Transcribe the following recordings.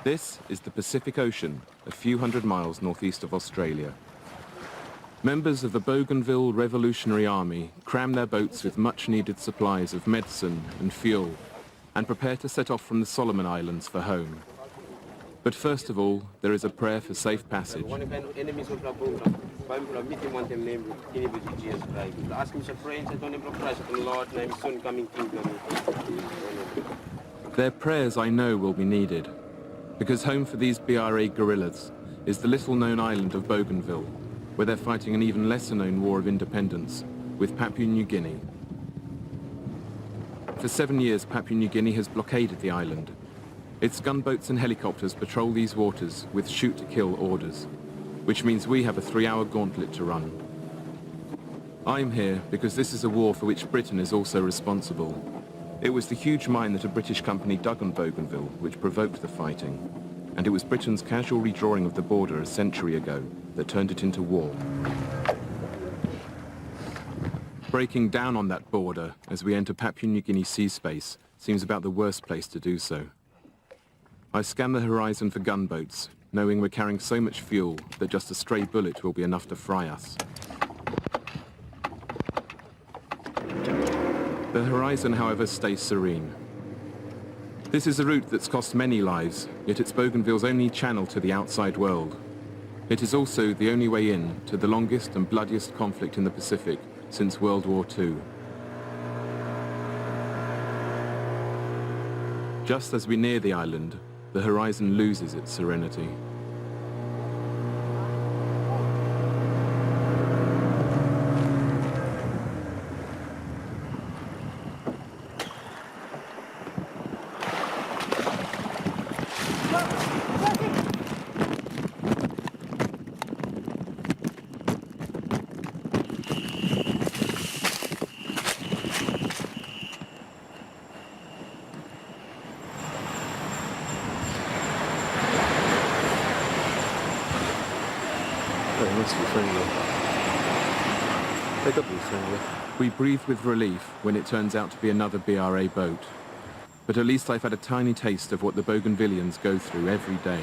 This is the Pacific Ocean, a few hundred miles northeast of Australia. Members of the Bougainville Revolutionary Army cram their boats with much-needed supplies of medicine and fuel and prepare to set off from the Solomon Islands for home. But first of all, there is a prayer for safe passage. Their prayers, I know, will be needed, because home for these BRA guerrillas is the little-known island of Bougainville, where they're fighting an even lesser-known war of independence with Papua New Guinea. For 7 years, Papua New Guinea has blockaded the island. Its gunboats and helicopters patrol these waters with shoot-to-kill orders, which means we have a 3-hour gauntlet to run. I'm here because this is a war for which Britain is also responsible. It was the huge mine that a British company dug on Bougainville which provoked the fighting, and it was Britain's casual redrawing of the border a century ago that turned it into war. Breaking down on that border as we enter Papua New Guinea sea space seems about the worst place to do so. I scan the horizon for gunboats, knowing we're carrying so much fuel that just a stray bullet will be enough to fry us. The horizon, however, stays serene. This is a route that's cost many lives, yet it's Bougainville's only channel to the outside world. It is also the only way in to the longest and bloodiest conflict in the Pacific since World War II. Just as we near the island, the horizon loses its serenity. We breathe with relief when it turns out to be another BRA boat. But at least I've had a tiny taste of what the Bougainvillians go through every day.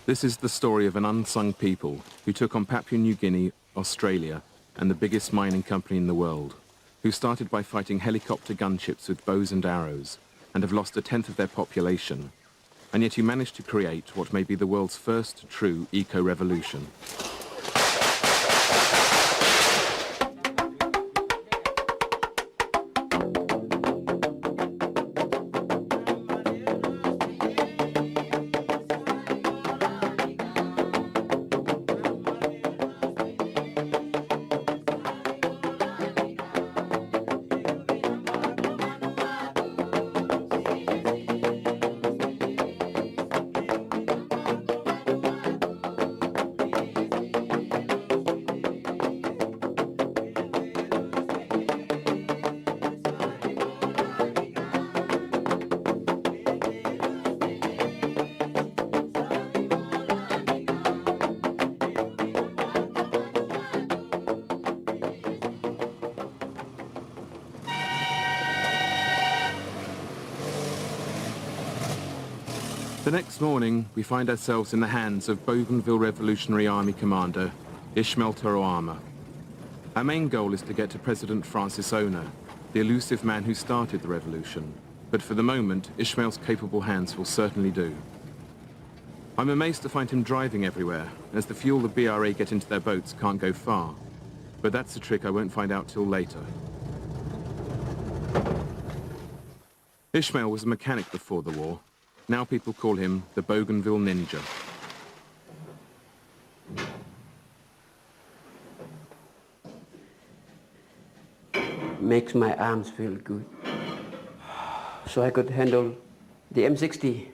This is the story of an unsung people who took on Papua New Guinea, Australia, and the biggest mining company in the world, who started by fighting helicopter gunships with bows and arrows, and have lost 1/10 of their population, and yet who managed to create what may be the world's first true eco-revolution. The next morning, we find ourselves in the hands of Bougainville Revolutionary Army Commander Ismail Toroama. Our main goal is to get to President Francis Ona, the elusive man who started the revolution. But for the moment, Ismail's capable hands will certainly do. I'm amazed to find him driving everywhere, as the fuel the BRA get into their boats can't go far. But that's a trick I won't find out till later. Ismail was a mechanic before the war. Now people call him the Bougainville Ninja. Makes my arms feel good. So I could handle the M60.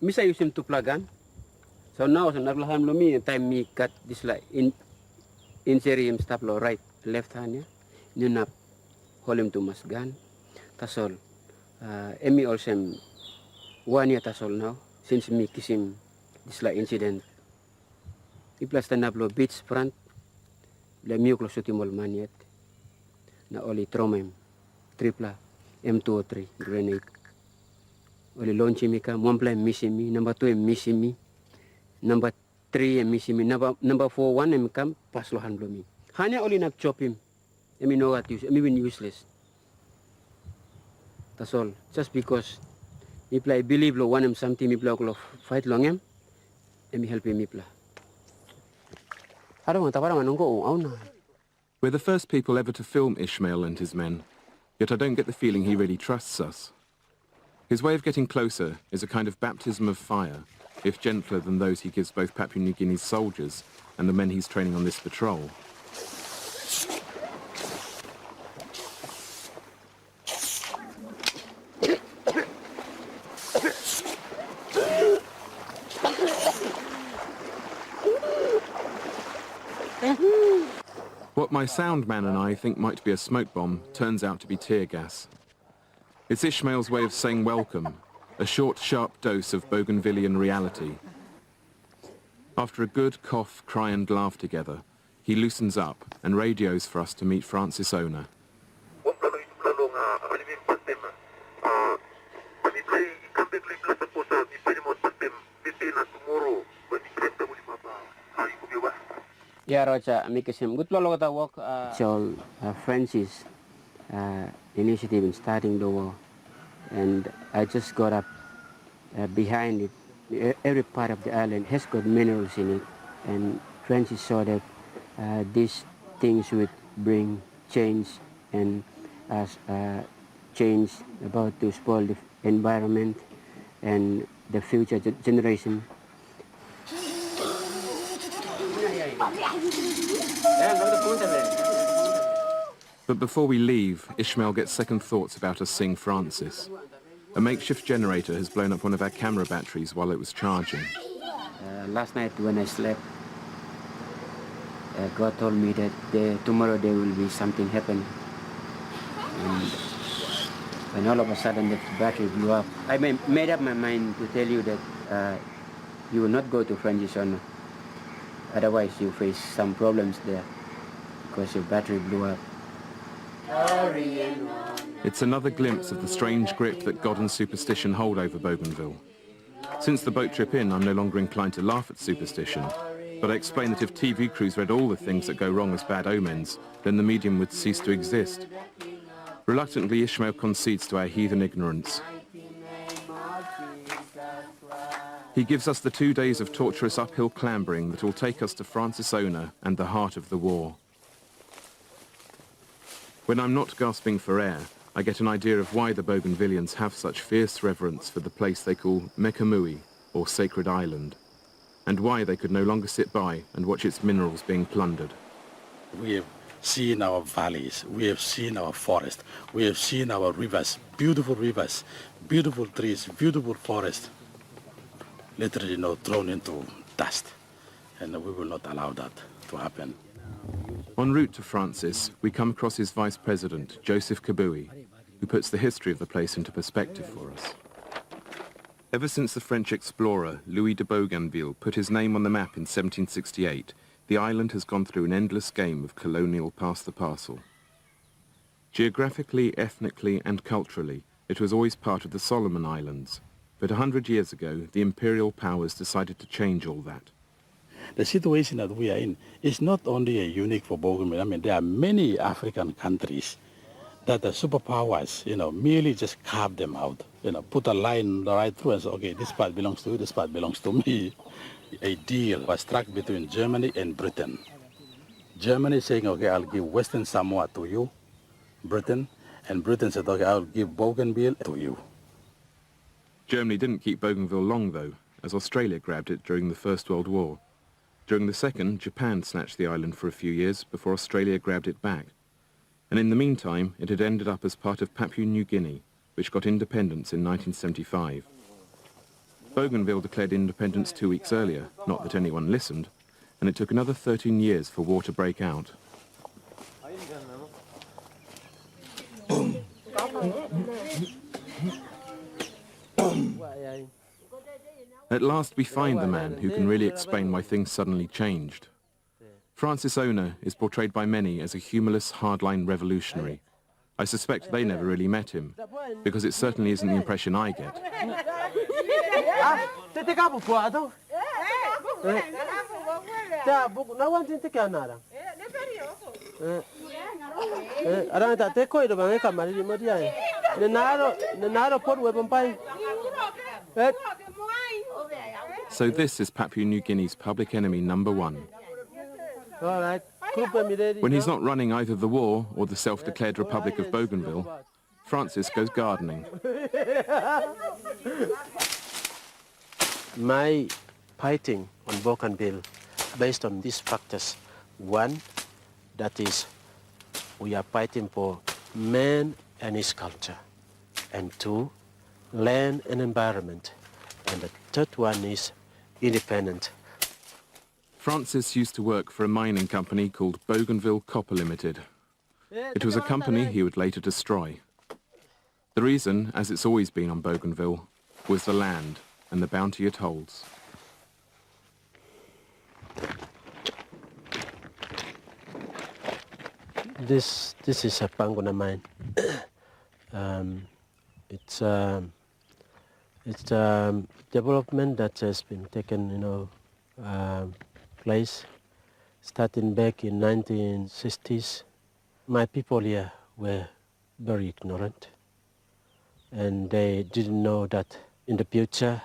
Miss I use him to plug on. So now so naglaham lo mi time me cut this like in serium stop lo right left hand ya. Nunap hold him to masgan. Tasol. Emi also 1 year tasol now since me kiss him this like incident. Iplas tanablo beach front. La miyo klo sutimol maniet. Na oli tromem tripla M203 grenade. Only launching me come, one plane missing me, number 2 missing me, number 3 missing me, number 4 one come pass lo hand blow me. Hanya only nak chop him. I mean know what use, I mean useless. That's all. Just because me play believe lo one something me play lo fight long him, and me help him me play. I don't want to go. We're the first people ever to film Ishmael and his men, yet I don't get the feeling he really trusts us. His way of getting closer is a kind of baptism of fire, if gentler than those he gives both Papua New Guinea's soldiers and the men he's training on this patrol. What my sound man and I think might be a smoke bomb turns out to be tear gas. It's Ishmael's way of saying welcome, a short, sharp dose of Bougainvillean reality. After a good cough, cry and laugh together, he loosens up and radios for us to meet Francis Ona. Yeah, Rocha, make him good lolo ta work. So Francis initiative in starting the war, and I just got up behind it. Every part of the island has got minerals in it, and Francis saw that these things would bring change and change about to spoil the environment and the future generation. But before we leave, Ishmael gets second thoughts about us seeing Francis. A makeshift generator has blown up one of our camera batteries while it was charging. Last night when I slept, God told me that tomorrow there will be something happen. And all of a sudden the battery blew up. I made up my mind to tell you that you will not go to Francis Ona. Otherwise you face some problems there because your battery blew up. It's another glimpse of the strange grip that God and superstition hold over Bougainville. Since the boat trip in, I'm no longer inclined to laugh at superstition, but I explain that if TV crews read all the things that go wrong as bad omens, then the medium would cease to exist. Reluctantly, Ishmael concedes to our heathen ignorance. He gives us the 2 days of torturous uphill clambering that will take us to Francis Ona and the heart of the war. When I'm not gasping for air, I get an idea of why the Bougainvillians have such fierce reverence for the place they call Mekamui, or Sacred Island, and why they could no longer sit by and watch its minerals being plundered. We have seen our valleys, we have seen our forest, we have seen our rivers, beautiful trees, beautiful forest, literally thrown into dust, and we will not allow that to happen. En route to Francis, we come across his vice president, Joseph Kabui, who puts the history of the place into perspective for us. Ever since the French explorer Louis de Bougainville put his name on the map in 1768, the island has gone through an endless game of colonial pass-the-parcel. Geographically, ethnically and culturally, it was always part of the Solomon Islands, but 100 years ago, the imperial powers decided to change all that. The situation that we are in is not only unique for Bougainville. I mean, there are many African countries that the superpowers, merely just carve them out. Put a line right through and say, okay, this part belongs to you, this part belongs to me. A deal was struck between Germany and Britain. Germany saying, okay, I'll give Western Samoa to you, Britain, and Britain said, okay, I'll give Bougainville to you. Germany didn't keep Bougainville long, though, as Australia grabbed it during the First World War. During the Second, Japan snatched the island for a few years before Australia grabbed it back. And in the meantime, it had ended up as part of Papua New Guinea, which got independence in 1975. Bougainville declared independence 2 weeks earlier, not that anyone listened, and it took another 13 years for war to break out. At last we find the man who can really explain why things suddenly changed. Francis Ona is portrayed by many as a humorless, hardline revolutionary. I suspect they never really met him, because it certainly isn't the impression I get. So this is Papua New Guinea's public enemy #1. All right. When he's not running either the war or the self-declared Republic of Bougainville, Francis goes gardening. My fighting on Bougainville based on these factors. One, that is, we are fighting for man and his culture. And two, land and environment. And the third one is independent. Francis used to work for a mining company called Bougainville Copper Limited. It was a company he would later destroy. The reason, as it's always been on Bougainville, was the land and the bounty it holds. This is a Panguna mine. It's development that has been taken, place starting back in 1960s. My people here were very ignorant, and they didn't know that in the future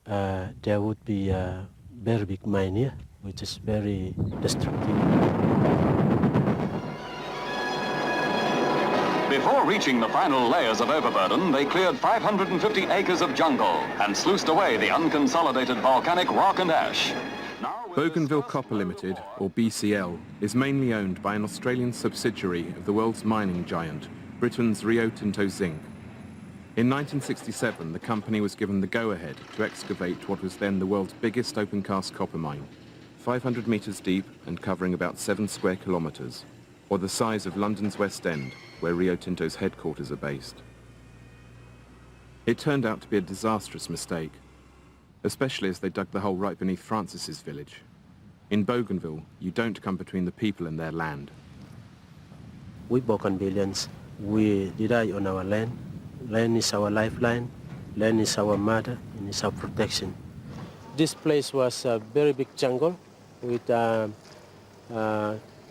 there would be a very big mine here, which is very destructive. Before reaching the final layers of overburden, they cleared 550 acres of jungle and sluiced away the unconsolidated volcanic rock and ash. Bougainville Copper Limited, or BCL, is mainly owned by an Australian subsidiary of the world's mining giant, Britain's Rio Tinto Zinc. In 1967, the company was given the go-ahead to excavate what was then the world's biggest open-cast copper mine, 500 metres deep and covering about 7 square kilometres, or the size of London's West End, where Rio Tinto's headquarters are based. It turned out to be a disastrous mistake, especially as they dug the hole right beneath Francis's village. In Bougainville, you don't come between the people and their land. We Bougainvillians, we rely on our land. Land is our lifeline, land is our mother, and it's our protection. This place was a very big jungle with,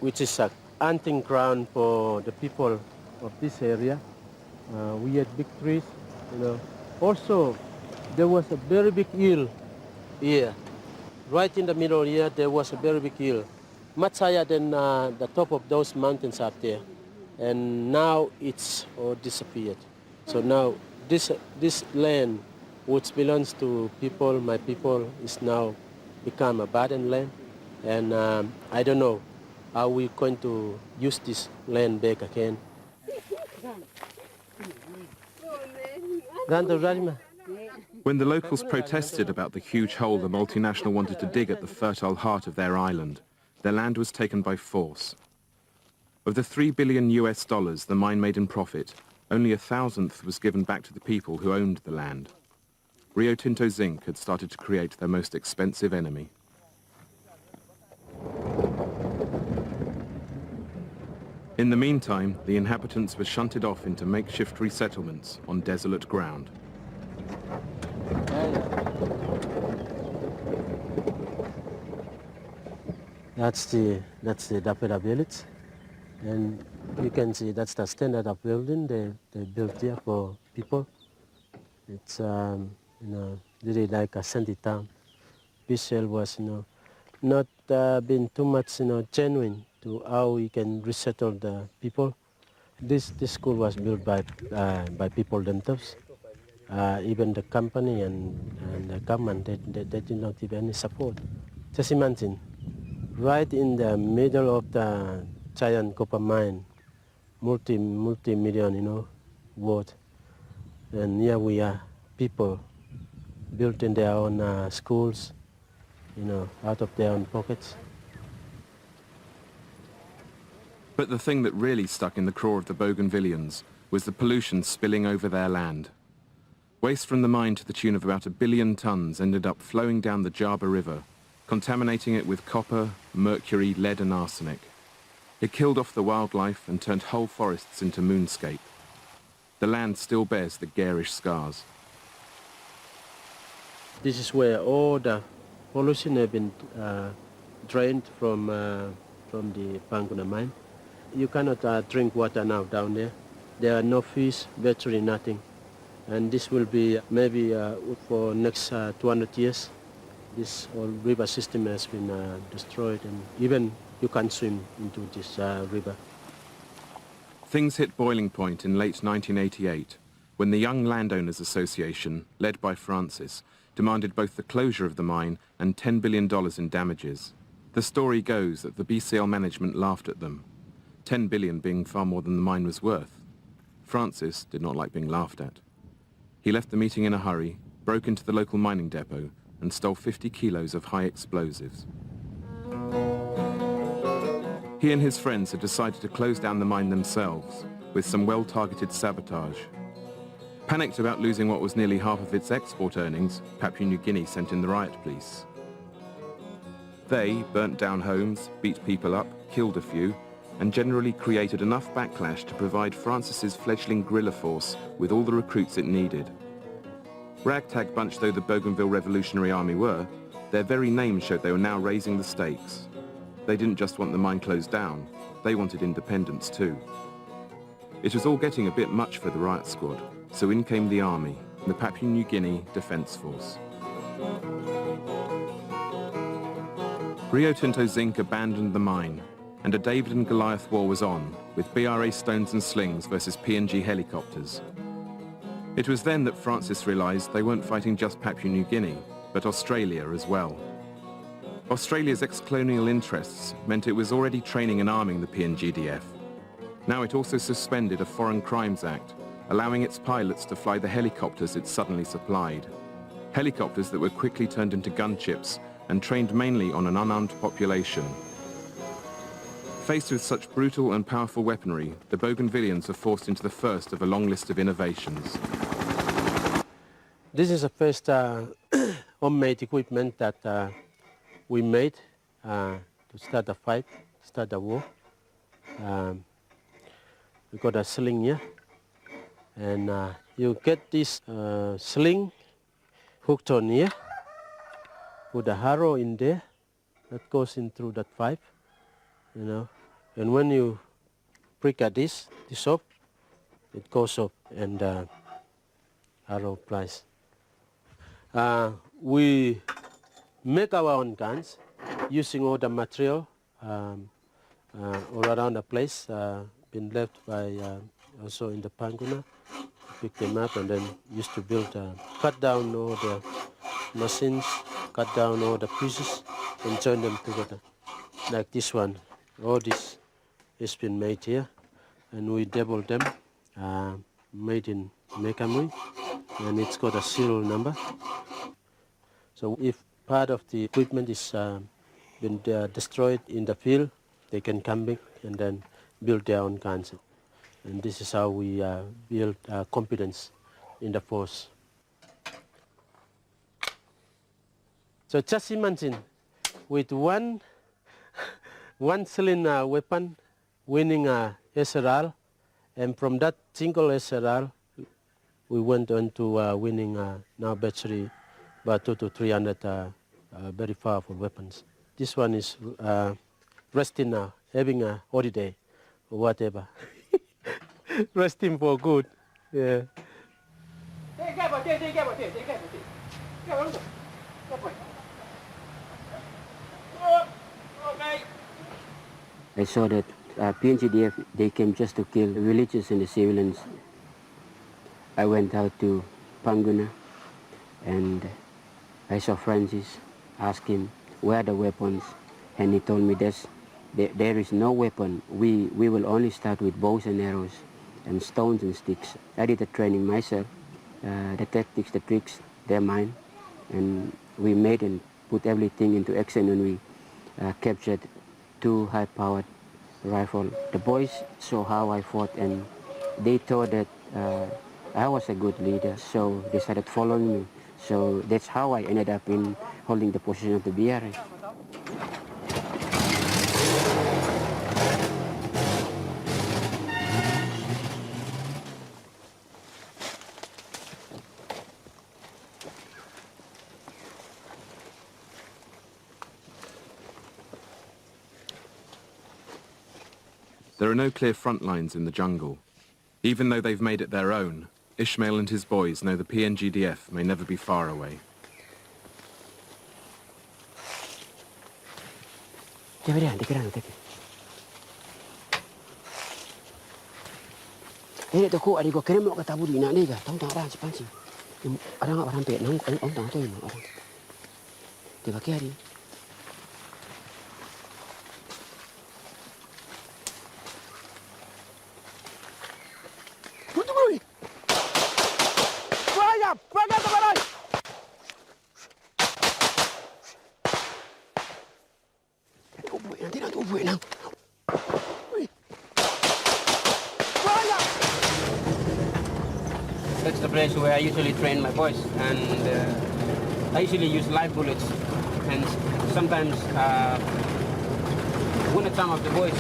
which is a hunting ground for the people of this area. We had big trees, Also, there was a very big hill here. Right in the middle here, there was a very big hill, much higher than the top of those mountains up there. And now it's all disappeared. So now this land, which belongs to people, my people, is now become abandoned land. And I don't know how we're going to use this land back again. When the locals protested about the huge hole the multinational wanted to dig at the fertile heart of their island, their land was taken by force. Of the $3 billion the mine made in profit, only 1,000th was given back to the people who owned the land. Rio Tinto Zinc had started to create their most expensive enemy. In the meantime, the inhabitants were shunted off into makeshift resettlements on desolate ground. That's the Dapeda village, and you can see that's the standard of building they built here for people. It's really like a shanty town. Bishel was not been too much genuine to how we can resettle the people. This school was built by people themselves. Even the company and the government, they did not give any support. Just imagine, right in the middle of the giant copper mine, multi-million, worth, and here we are, people building their own schools, out of their own pockets. But the thing that really stuck in the craw of the Bougainvillians was the pollution spilling over their land. Waste from the mine to the tune of about 1 billion tons ended up flowing down the Jaba River, contaminating it with copper, mercury, lead and arsenic. It killed off the wildlife and turned whole forests into moonscape. The land still bears the garish scars. This is where all the pollution have been drained from the Panguna mine. You cannot drink water now down there. There are no fish, virtually nothing. And this will be maybe for next 200 years. This whole river system has been destroyed, and even you can't swim into this river. Things hit boiling point in late 1988 when the Young Landowners Association, led by Francis, demanded both the closure of the mine and $10 billion in damages. The story goes that the BCL management laughed at them, $10 billion being far more than the mine was worth. Francis did not like being laughed at. He left the meeting in a hurry, broke into the local mining depot, and stole 50 kilos of high explosives. He and his friends had decided to close down the mine themselves, with some well-targeted sabotage. Panicked about losing what was nearly half of its export earnings, Papua New Guinea sent in the riot police. They burnt down homes, beat people up, killed a few, and generally created enough backlash to provide Francis's fledgling guerrilla force with all the recruits it needed. Ragtag bunch though the Bougainville Revolutionary Army were, their very name showed they were now raising the stakes. They didn't just want the mine closed down, they wanted independence too. It was all getting a bit much for the riot squad, so in came the army, the Papua New Guinea Defence Force. Rio Tinto Zinc abandoned the mine, and a David and Goliath war was on, with BRA stones and slings versus PNG helicopters. It was then that Francis realised they weren't fighting just Papua New Guinea, but Australia as well. Australia's ex-colonial interests meant it was already training and arming the PNGDF. Now it also suspended a Foreign Crimes Act, allowing its pilots to fly the helicopters it suddenly supplied. Helicopters that were quickly turned into gunships and trained mainly on an unarmed population. Faced with such brutal and powerful weaponry, the Bougainvillians are forced into the first of a long list of innovations. This is the first homemade equipment that we made to start the fight, start the war. We got a sling here, and you get this sling hooked on here, put a arrow in there that goes in through that pipe, you know, and when you prick at this up, it goes up and arrow applies. We make our own guns using all the material all around the place, been left by also in the Panguna. Pick them up and then used to build, cut down all the machines, cut down all the pieces and join them together. Like this one, all this has been made here, and we double them, made in Mekamui, and it's got a serial number. So if part of the equipment is been destroyed in the field, they can come back and then build their own guns. And this is how we build confidence in the force. So just imagine, with one cylinder weapon, winning a SRR, and from that single SRR, we went on to winning now virtually about 200 to 300 very powerful weapons. This one is resting now, having a holiday or whatever. Resting for good, yeah. I saw that PNGDF, they came just to kill the villages and the civilians. I went out to Panguna and I saw Francis, asked him where are the weapons, and he told me there is no weapon. We will only start with bows and arrows and stones and sticks. I did the training myself, the tactics, the tricks, they're mine, and we made and put everything into action, and we captured 2 high-powered rifles. The boys saw how I fought, and they thought that I was a good leader, so they started following me. So that's how I ended up in holding the position of the BRA. There are no clear front lines in the jungle. Even though they've made it their own, Ishmael and his boys know the PNGDF may never be far away. That's the place where I usually train my boys, and I usually use live bullets, and sometimes wounded some of the boys,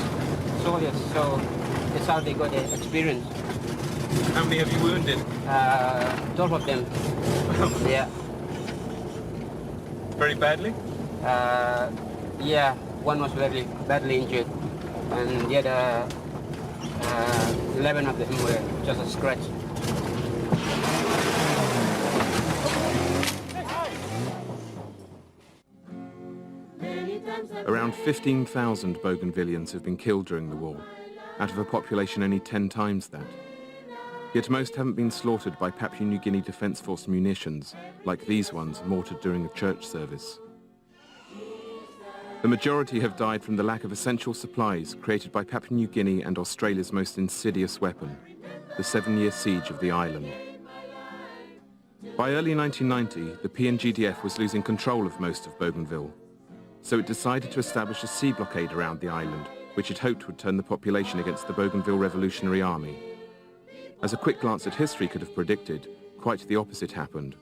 soldiers, so that's how they got the experience. How many have you wounded? 12 of them. Yeah. Very badly? Yeah, one was very badly injured, and the other 11 of them were just a scratch. Around 15,000 Bougainvilleans have been killed during the war, out of a population only 10 times that. Yet most haven't been slaughtered by Papua New Guinea Defence Force munitions, like these ones mortared during a church service. The majority have died from the lack of essential supplies created by Papua New Guinea and Australia's most insidious weapon, the 7-year siege of the island. By early 1990, the PNGDF was losing control of most of Bougainville, so it decided to establish a sea blockade around the island, which it hoped would turn the population against the Bougainville Revolutionary Army. As a quick glance at history could have predicted, quite the opposite happened.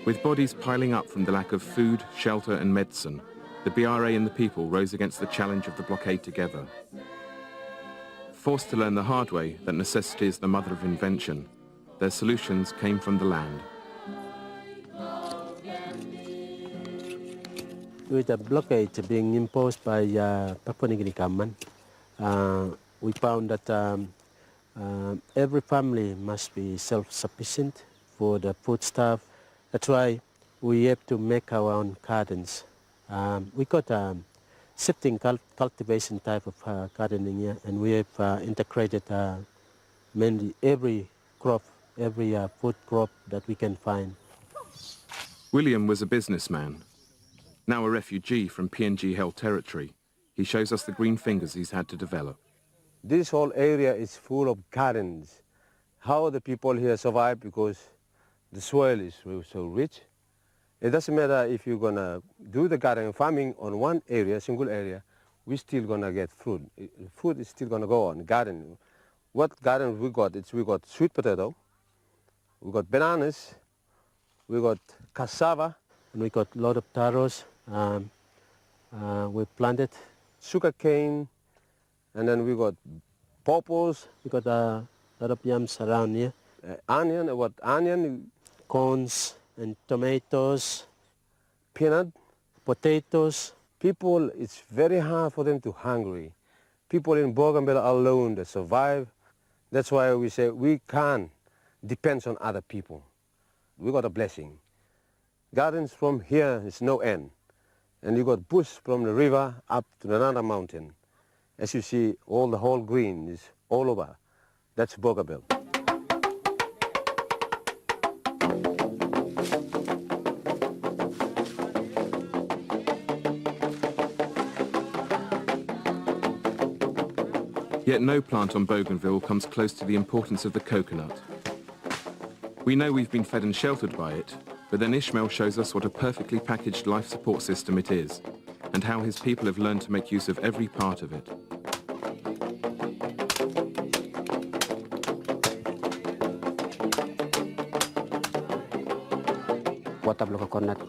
With bodies piling up from the lack of food, shelter and medicine, the BRA and the people rose against the challenge of the blockade together. Forced to learn the hard way that necessity is the mother of invention, their solutions came from the land. With the blockade being imposed by Papua New Guinea government, we found that every family must be self-sufficient for the foodstuff. That's why we have to make our own gardens. We got shifting cultivation type of gardening here, and we have integrated mainly every crop, every food crop that we can find. William was a businessman. Now a refugee from PNG-held territory, he shows us the green fingers he's had to develop. This whole area is full of gardens. How the people here survive, because the soil is so rich. It doesn't matter if you're going to do the garden farming on one area, single area, we're still going to get fruit. Fruit is still going to go on garden. What garden we got? We got sweet potato, we got bananas, we got cassava. And we got a lot of taros. We planted Sugar cane, and then we got pawpaws. We got a lot of yams around here. Onion, Corns and tomatoes, peanut. potatoes. People, it's very hard for them to hungry. People in Bougainville alone, they survive. That's why we say we can't depend on other people. We got a blessing. Gardens from here is no end. And you got bush from the river up to another mountain. As you see, the whole green is all over. That's Bougainville. Yet no plant on Bougainville comes close to the importance of the coconut. We know we've been fed and sheltered by it, but then Ishmael shows us what a perfectly packaged life support system it is, and how his people have learned to make use of every part of it. What of coconut?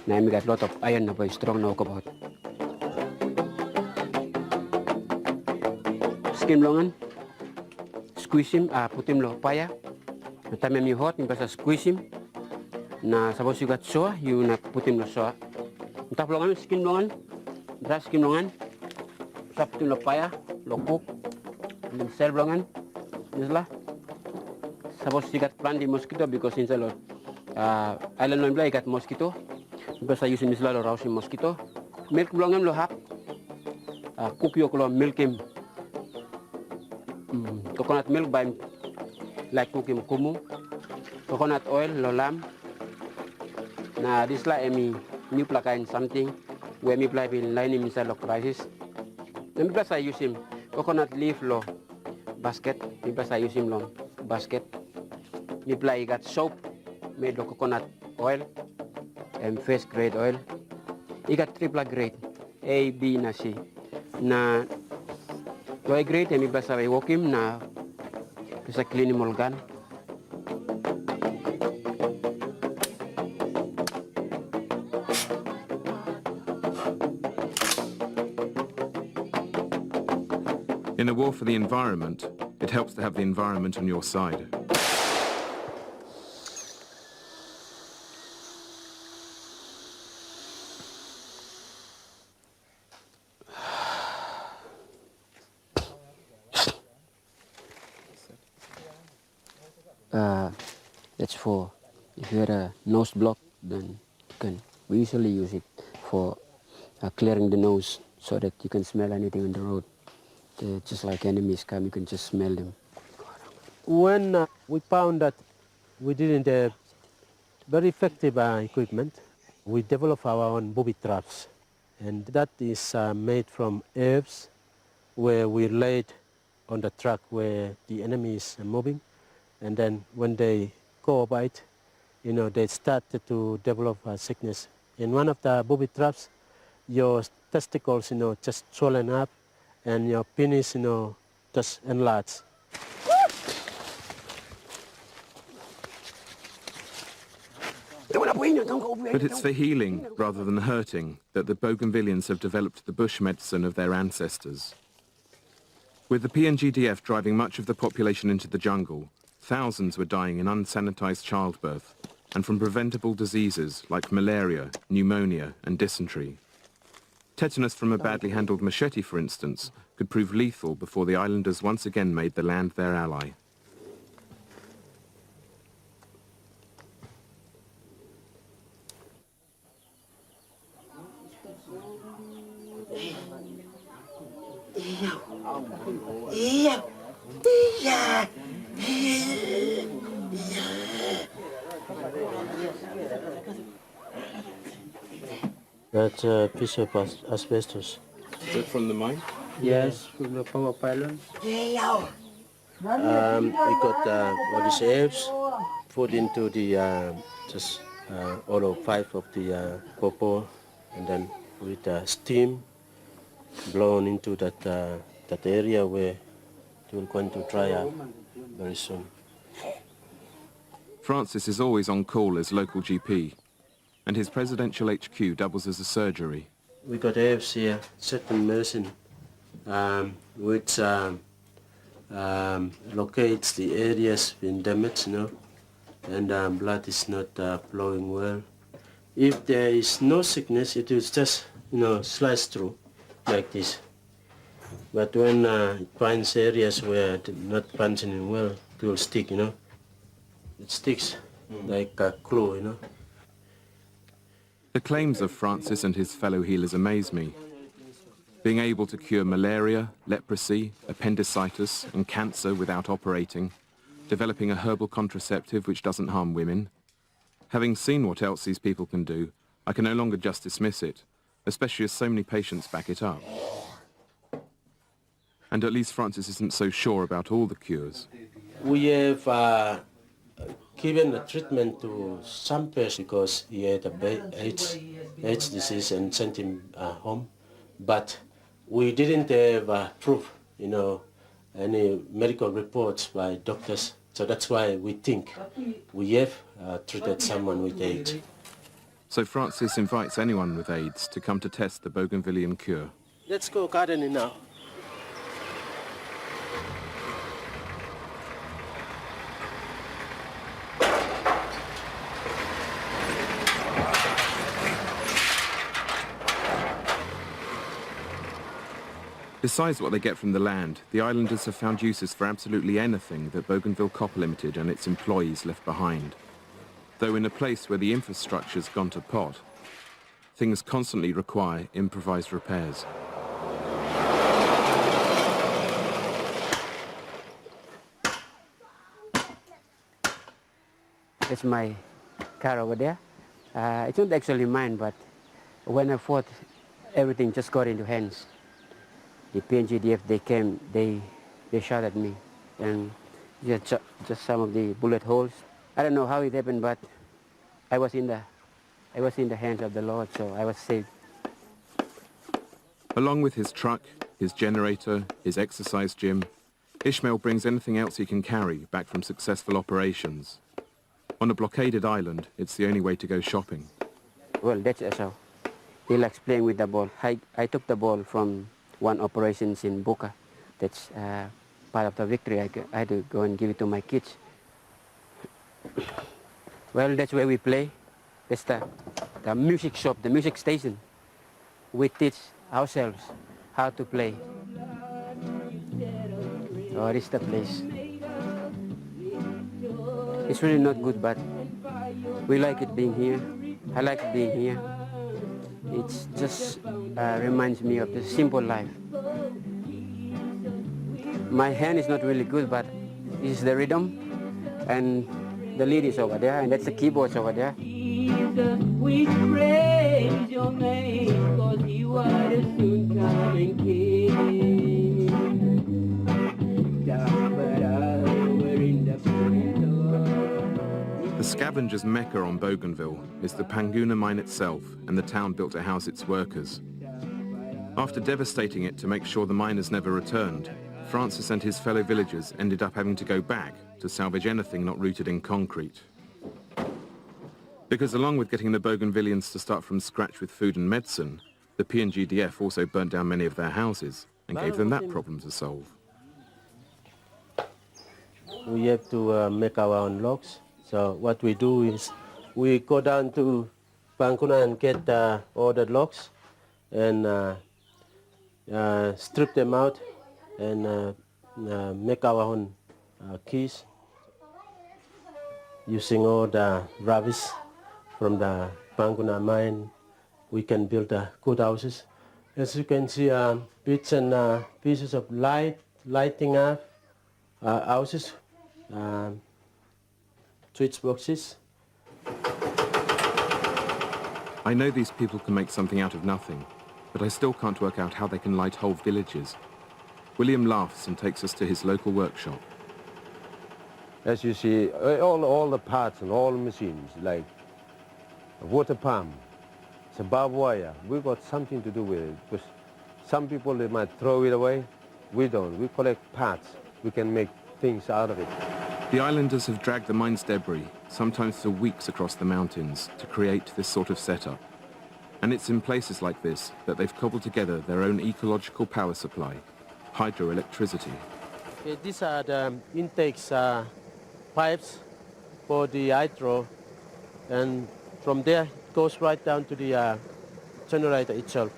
Now we got a lot of iron, very strong now about. Skim longan, squeeze him, put him low fire. The time you hot, you can squeeze him. Na suppose you got soa, you na put him low soa. Tap longan, skim longan, dry skim longan. Put him low fire, low cook. lim cell blongan, isla. Suppose you got plant the mosquito because in the island non blai got mosquito. Because I use in isla lo rousing mosquito. Milk blongan lo hap. Cook yo lo milk him. Coconut milk by like cook him kumu. Coconut oil lo lam. Na this la emi new plaka in something where me play in line inside of crisis. And because I use him coconut leaf lo basket. Because I use him long basket. Me play got soap made of coconut oil and first grade oil. He got triple grade A, B, na C. Na to grade and me basa I walk him na bisa clean him all gun. In a war for the environment, it helps to have the environment on your side. That's for if you had a nose block, then we usually use it for clearing the nose so that you can smell anything on the road. Just like enemies come, you can just smell them. When we found that we didn't have very effective equipment, we developed our own booby traps. And that is made from herbs where we laid on the track where the enemy is moving. And then when they go by it, they started to develop sickness. In one of the booby traps, your testicles, just swollen up, and your penis, just enlarged. But it's for healing rather than hurting that the Bougainvilleans have developed the bush medicine of their ancestors. With the PNGDF driving much of the population into the jungle, thousands were dying in unsanitized childbirth and from preventable diseases like malaria, pneumonia and dysentery. Tetanus from a badly handled machete, for instance, could prove lethal before the islanders once again made the land their ally. That's a piece of asbestos. Is it from the mine? Yes, from the power pylons. We got all these herbs put into the just all of 5 of the copper, and then with steam blown into that area where it will going to dry up very soon. Francis is always on call as local GP, and his presidential HQ doubles as a surgery. We got herbs here, certain medicine, which locates the areas being damaged, and blood is not flowing well. If there is no sickness, it will just, slice through like this. But when it finds areas where it's not functioning well, it will stick, It sticks like a glue, The claims of Francis and his fellow healers amaze me. Being able to cure malaria, leprosy, appendicitis and cancer without operating, developing a herbal contraceptive which doesn't harm women. Having seen what else these people can do, I can no longer just dismiss it, especially as so many patients back it up. And at least Francis isn't so sure about all the cures. We have given a treatment to some person because he had AIDS disease and sent him home. But we didn't have proof, any medical reports by doctors. So that's why we think we have treated someone with AIDS. So Francis invites anyone with AIDS to come to test the Bougainvillean cure. Let's go gardening now. Besides what they get from the land, the islanders have found uses for absolutely anything that Bougainville Copper Limited and its employees left behind. Though in a place where the infrastructure's gone to pot, things constantly require improvised repairs. It's my car over there. It's not actually mine, but when I fought, everything just got into hands. The PNGDF, they came, they shot at me, and just some of the bullet holes. I don't know how it happened, but I was in the hands of the Lord, so I was saved. Along with his truck, his generator, his exercise gym, Ishmael brings anything else he can carry back from successful operations. On a blockaded island, it's the only way to go shopping. Well, that's how. He likes playing with the ball. I took the ball from one operations in Boca. That's part of the victory. I had to go and give it to my kids. Well, that's where we play. That's the music shop, the music station. We teach ourselves how to play. Oh, this is the place. It's really not good, but we like it being here. I like being here. It just reminds me of the simple life. My hand is not really good, but this is the rhythm, and the lead is over there, and that's the keyboards over there. Jesus, we praise your name, 'cause you are the soon coming King. The scavenger's mecca on Bougainville is the Panguna mine itself and the town built to house its workers. After devastating it to make sure the miners never returned, Francis and his fellow villagers ended up having to go back to salvage anything not rooted in concrete. Because along with getting the Bougainvillians to start from scratch with food and medicine, the PNGDF also burnt down many of their houses and gave them that problem to solve. We have to make our own logs. So what we do is we go down to Panguna and get all the logs and strip them out and make our own keys using all the rubbish from the Panguna mine. We can build good houses. As you can see, bits and pieces of lighting up houses. Switch boxes. I know these people can make something out of nothing, but I still can't work out how they can light whole villages. William laughs and takes us to his local workshop. As you see, all the parts and all the machines, like a water pump, it's a barbed wire. We've got something to do with it, because some people, they might throw it away. We don't. We collect parts. We can make things out of it. The islanders have dragged the mine's debris, sometimes for weeks across the mountains, to create this sort of setup. And it's in places like this that they've cobbled together their own ecological power supply, hydroelectricity. Okay, these are the intakes pipes for the hydro, and from there it goes right down to the generator itself.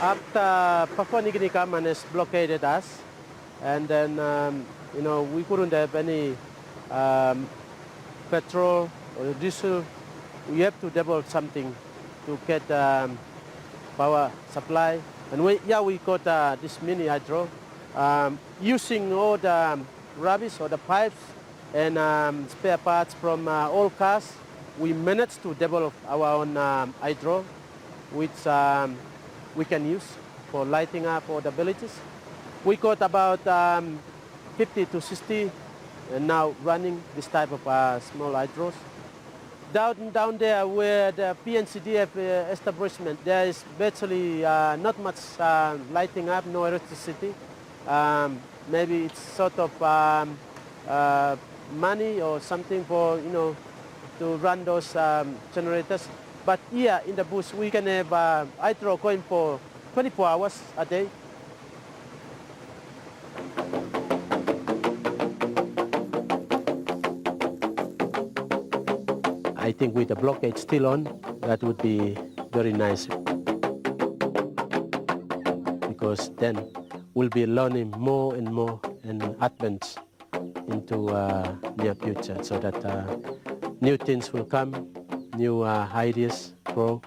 After Papua New Guinea government has blockaded us, and then we couldn't have any petrol or diesel. We have to develop something to get power supply, and we got this mini hydro using all the rubbish or the pipes and spare parts from all cars. We managed to develop our own hydro, which we can use for lighting up all the villages. We got about 50 to 60 now running this type of small hydros. Down there where the PNCDF establishment, there is virtually not much lighting up, no electricity. Maybe it's sort of money or something for, to run those generators. But here in the bush, we can have, I throw coin for 24 hours a day. I think with the blockade still on, that would be very nice. Because then we'll be learning more and more and advance into near future so that new things will come, new ideas grow.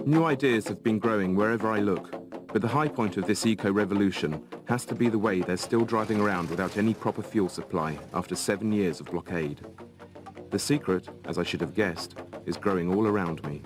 New ideas have been growing wherever I look, but the high point of this eco-revolution has to be the way they're still driving around without any proper fuel supply after 7 years of blockade. The secret, as I should have guessed, is growing all around me.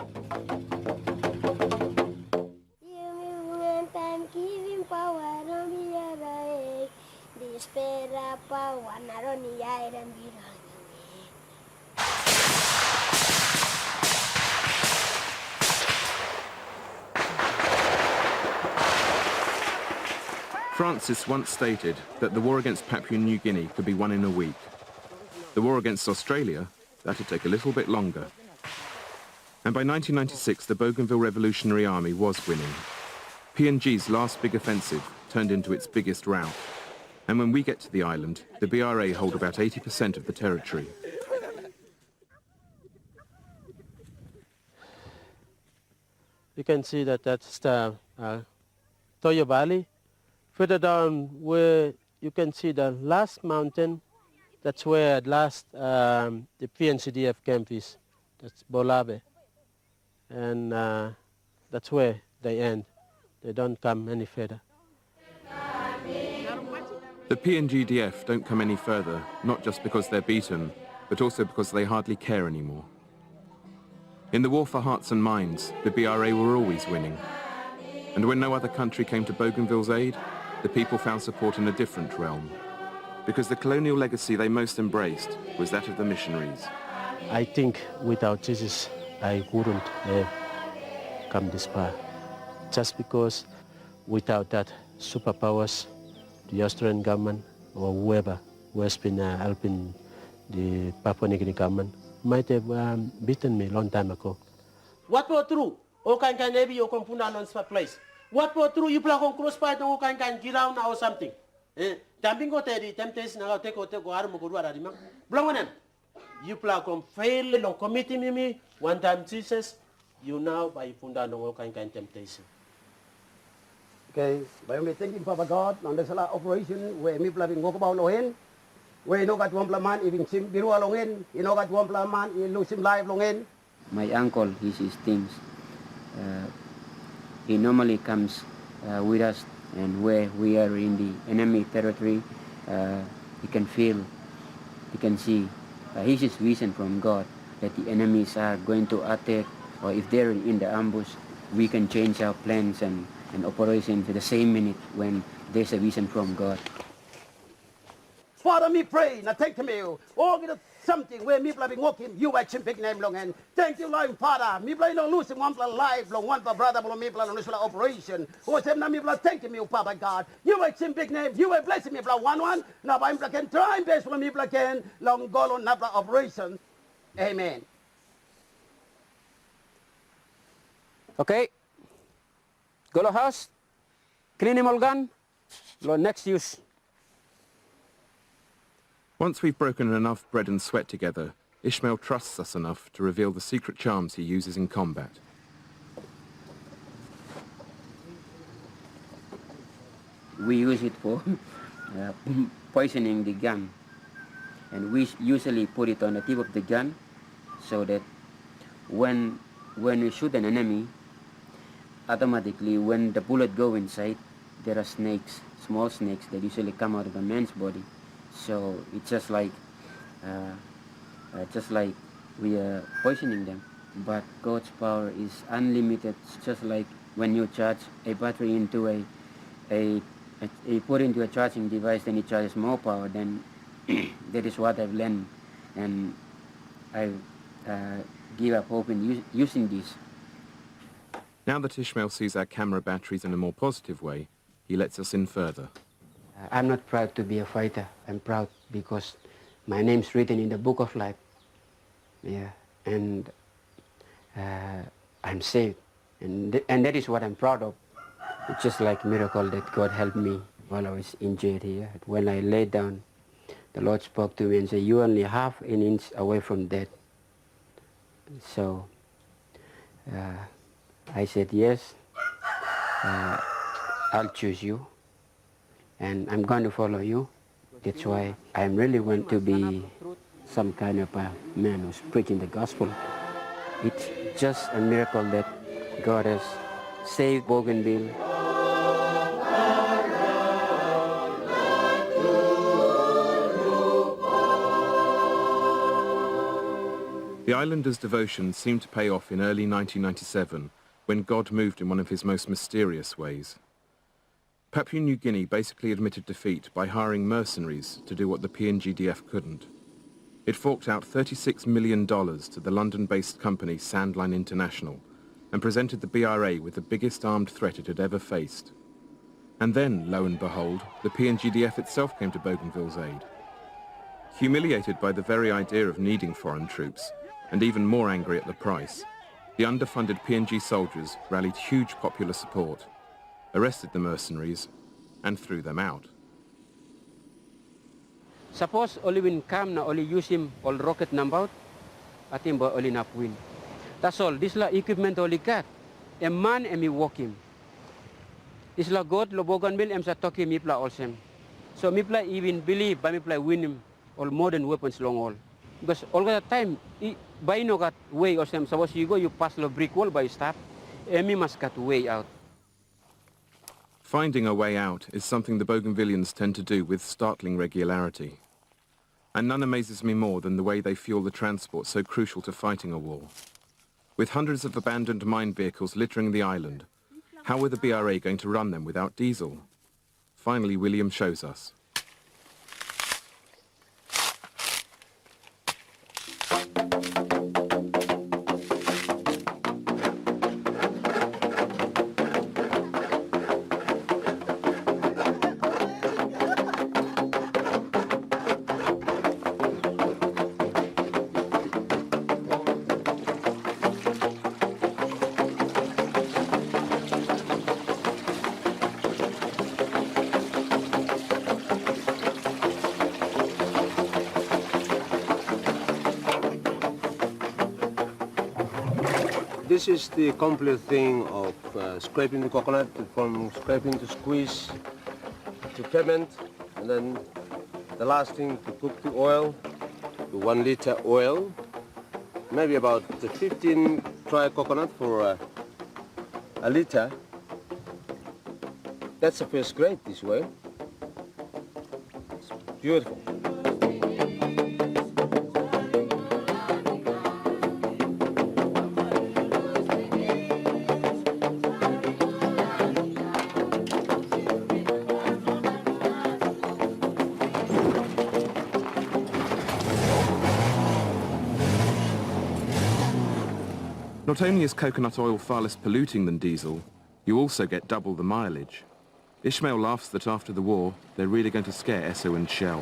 Francis once stated that the war against Papua New Guinea could be won in a week. The war against Australia, that'd take a little bit longer. And by 1996, the Bougainville Revolutionary Army was winning. PNG's last big offensive turned into its biggest rout. And when we get to the island, the BRA hold about 80% of the territory. You can see that that's the Toyo Valley. Further down where you can see the last mountain, that's where at last the PNCDF camp is. That's Bolabe. And that's where they end. They don't come any further. The PNGDF don't come any further, not just because they're beaten, but also because they hardly care anymore. In the war for hearts and minds, the BRA were always winning. And when no other country came to Bougainville's aid, the people found support in a different realm. Because the colonial legacy they most embraced was that of the missionaries. I think without Jesus, I wouldn't have come this far. Just because without that superpowers, the Australian government or whoever who has been helping the Papua New Guinea government might have beaten me a long time ago. What were true? O kan maybe you come from a place. What were true? You play on crossfire no kan girauna or something. Jumping go tedi temptation na take arm go ruara di mang. Blongonen. You play on fail long committing me one time Jesus. You now by funda no kan temptation. Okay, by me thanking Papa God on the sala operation where me plabing walk about lohen. Where no got one man even sim biru alongen, you know got one man you lose him live longen. My uncle, he's his things. He normally comes with us, and where we are in the enemy territory, he can feel, he can see. He's his vision from God that the enemies are going to attack, or if they're in the ambush, we can change our plans and operation to the same minute when there's a vision from God. Father, me pray, now thank you. Oh, get something where me been walking, you are big name long and thank you, Lord Father. Me play no losing one plan life long, one for brother, me plan on this operation. Oh, say now me thank you, Papa God. You are big name, you are blessing me, one. Now I'm can try best for me can long go on another operation. Amen. Okay. Go to house. Clean him all gun. Next use. Once we've broken enough bread and sweat together, Ishmael trusts us enough to reveal the secret charms he uses in combat. We use it for poisoning the gun. And we usually put it on the tip of the gun so that when we shoot an enemy, automatically when the bullet goes inside, there are snakes, small snakes that usually come out of a man's body. So it's just like we are poisoning them. But God's power is unlimited. It's just like when you charge a battery into you put into a charging device, then it charges more power. Then that is what I've learned, and I give up hope in using this. Now that Ishmael sees our camera batteries in a more positive way, he lets us in further. I'm not proud to be a fighter. I'm proud because my name's written in the book of life. Yeah, and I'm saved, and that is what I'm proud of. It's just like a miracle that God helped me while I was injured here. When I laid down, the Lord spoke to me and said, "You're only half an inch away from death." So I said, "Yes, I'll choose you, and I'm going to follow you." That's why I really want to be some kind of a man who's preaching the gospel. It's just a miracle that God has saved Bougainville. The islanders' devotion seemed to pay off in early 1997 when God moved in one of his most mysterious ways. Papua New Guinea basically admitted defeat by hiring mercenaries to do what the PNGDF couldn't. It forked out $36 million to the London-based company Sandline International and presented the BRA with the biggest armed threat it had ever faced. And then, lo and behold, the PNGDF itself came to Bougainville's aid. Humiliated by the very idea of needing foreign troops, and even more angry at the price, the underfunded PNG soldiers rallied huge popular support, arrested the mercenaries, and threw them out. Suppose only when come na only use him all rocket number, atin ba only nap win. That's all. This la equipment only got. A man and me walk him. This la God lo Bougainville em sa toki mi pla also. So mi pla even believe by mi pla win him all modern weapons long all. Because all the time, by no got way or some. Suppose you go, you pass the brick wall by stop, and me must got way out. Finding a way out is something the Bougainvillians tend to do with startling regularity. And none amazes me more than the way they fuel the transport so crucial to fighting a war. With hundreds of abandoned mine vehicles littering the island, how were the BRA going to run them without diesel? Finally, William shows us. This is the complete thing of scraping the coconut, from scraping to squeeze to ferment, and then the last thing to cook the oil, the 1 liter oil, maybe about 15 dry coconut for a liter. That's the first grade this way. It's beautiful. Not only is coconut oil far less polluting than diesel, you also get double the mileage. Ishmael laughs that after the war, they're really going to scare Esso and Shell.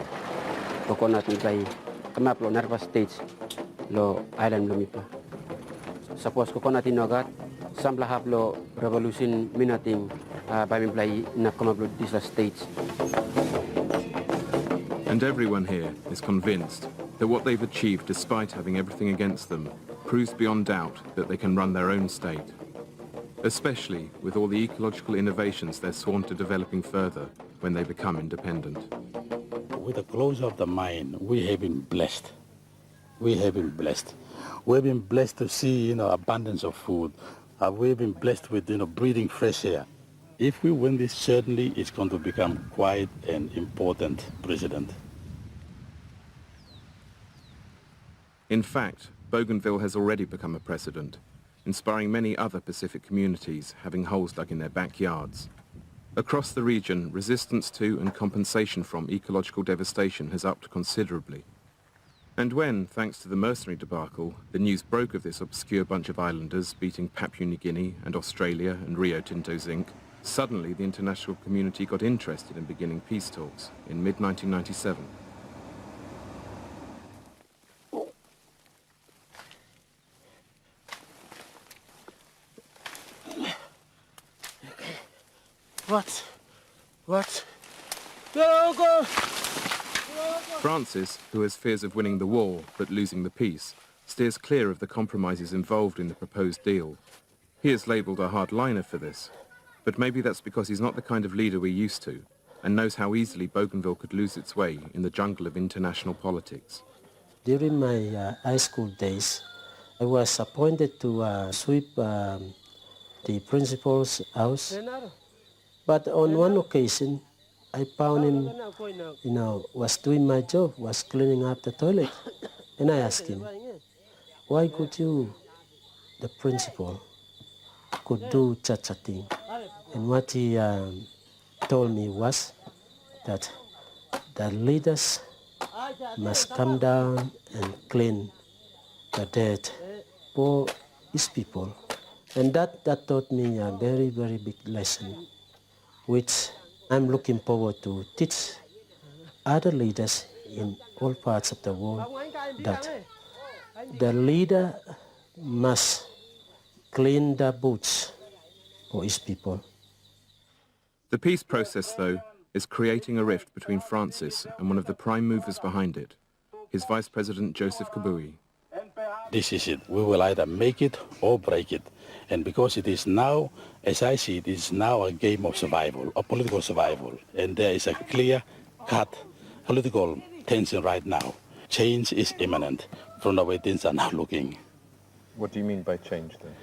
Coconut ni kay kamap lo nervous states lo island lo mipa. Suppose coconut inogat sambla hap lo revolution minating by mi play na kamap lo these states. And everyone here is convinced that what they've achieved despite having everything against them proves beyond doubt that they can run their own state, especially with all the ecological innovations they're sworn to developing further when they become independent. With the closure of the mine, we have been blessed. We have been blessed. We've been blessed to see, abundance of food. We've been blessed with, breathing fresh air. If we win this, certainly it's going to become quite an important precedent. In fact, Bougainville has already become a precedent, inspiring many other Pacific communities having holes dug in their backyards. Across the region, resistance to and compensation from ecological devastation has upped considerably. And when, thanks to the mercenary debacle, the news broke of this obscure bunch of islanders beating Papua New Guinea and Australia and Rio Tinto Zinc, suddenly the international community got interested in beginning peace talks in mid-1997. What? What? Go! Francis, who has fears of winning the war but losing the peace, steers clear of the compromises involved in the proposed deal. He is labelled a hardliner for this, but maybe that's because he's not the kind of leader we're used to and knows how easily Bougainville could lose its way in the jungle of international politics. During my high school days, I was appointed to sweep the principal's house. But on one occasion, I found him, was doing my job, was cleaning up the toilet. And I asked him, why could you, the principal, could do such a thing? And what he told me was that the leaders must come down and clean the dirt for his people. And that taught me a very, very big lesson, which I'm looking forward to teach other leaders in all parts of the world, that the leader must clean the boots for his people. The peace process, though, is creating a rift between Francis and one of the prime movers behind it, his Vice President Joseph Kabui. This is it. We will either make it or break it. And because it is now, as I see it, is now a game of survival, of political survival. And there is a clear-cut political tension right now. Change is imminent from the way things are now looking. What do you mean by change, then?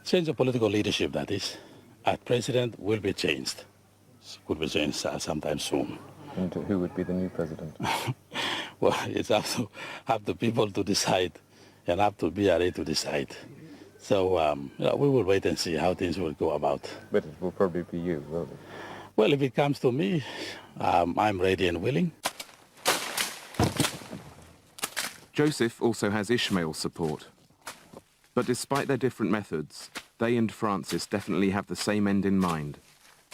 Change of political leadership, that is. Our president will be changed. Could be changed sometime soon. And who would be the new president? Well, it's up to people to decide, and up to BRA to decide. So we will wait and see how things will go about. But it will probably be you, will it? Well, if it comes to me, I'm ready and willing. Joseph also has Ishmael's support. But despite their different methods, they and Francis definitely have the same end in mind: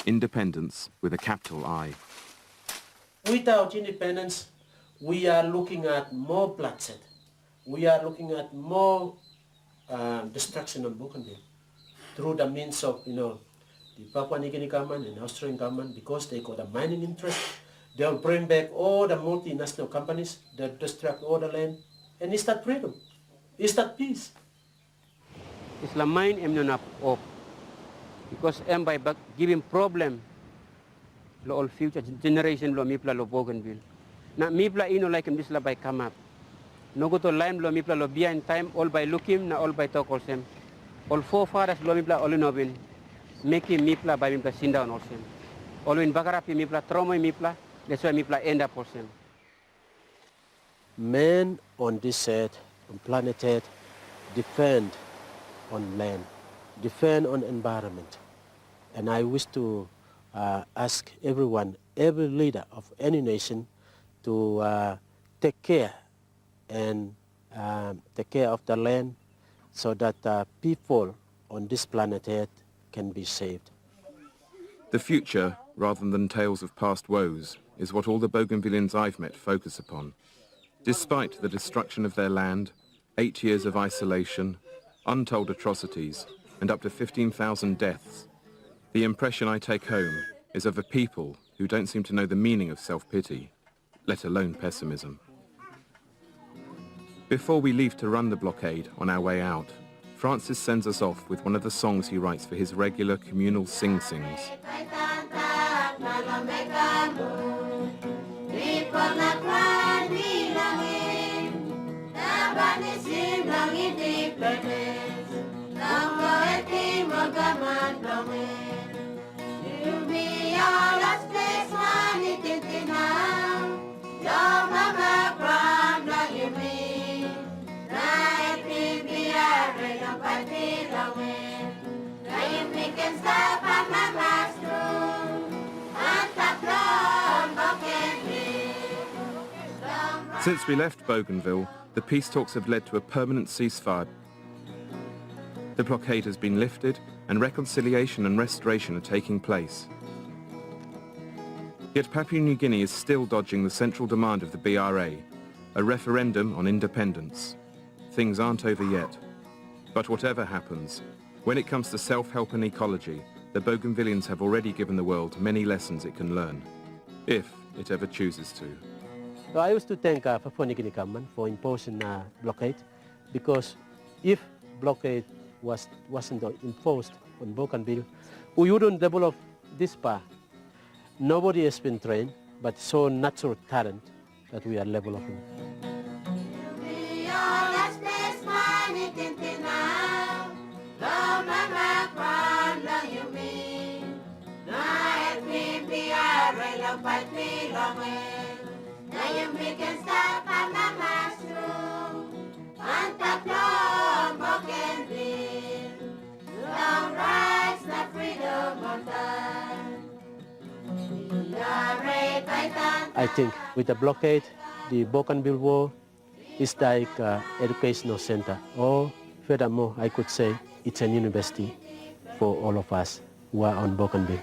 independence with a capital I. Without independence, we are looking at more bloodshed. We are looking at more destruction of Bougainville through the means of, the Papua New Guinea government and Australian government, because they got a mining interest. They'll bring back all the multinational companies that destruct all the land, and it's that freedom, it's that peace. Islam mine am not up because am by giving problem lo all future generation lo mipla lo Bougainville. Na mipla ino like this la by come up. No go to lime lo mipla lo behind time all by looking na all by talk sem. All forefathers lo mipla all inobin making mipla by mipla sin down also. All in bagarapi mipla trauma mipla, that's why mipla end up also. Men on this earth, on planet Earth, depend on land, depend on environment. And I wish to ask everyone, every leader of any nation, to take care and take care of the land so that people on this planet Earth can be saved. The future, rather than tales of past woes, is what all the Bougainvillians I've met focus upon. Despite the destruction of their land, 8 years of isolation, untold atrocities, and up to 15,000 deaths, the impression I take home is of a people who don't seem to know the meaning of self-pity, let alone pessimism. Before we leave to run the blockade on our way out, Francis sends us off with one of the songs he writes for his regular communal sing-sings. Since we left Bougainville, the peace talks have led to a permanent ceasefire. The blockade has been lifted and reconciliation and restoration are taking place. Yet Papua New Guinea is still dodging the central demand of the BRA, a referendum on independence. Things aren't over yet. But whatever happens, when it comes to self-help and ecology, the Bougainvilleans have already given the world many lessons it can learn, if it ever chooses to. So I used to thank Papua New Guinea government for imposing a blockade, because if blockade wasn't imposed on Bougainville, we wouldn't develop this part. Nobody has been trained, but so natural talent that we are developing. I think with the blockade, the Bougainville War is like an educational center, or furthermore, I could say it's a university for all of us who are on Bougainville.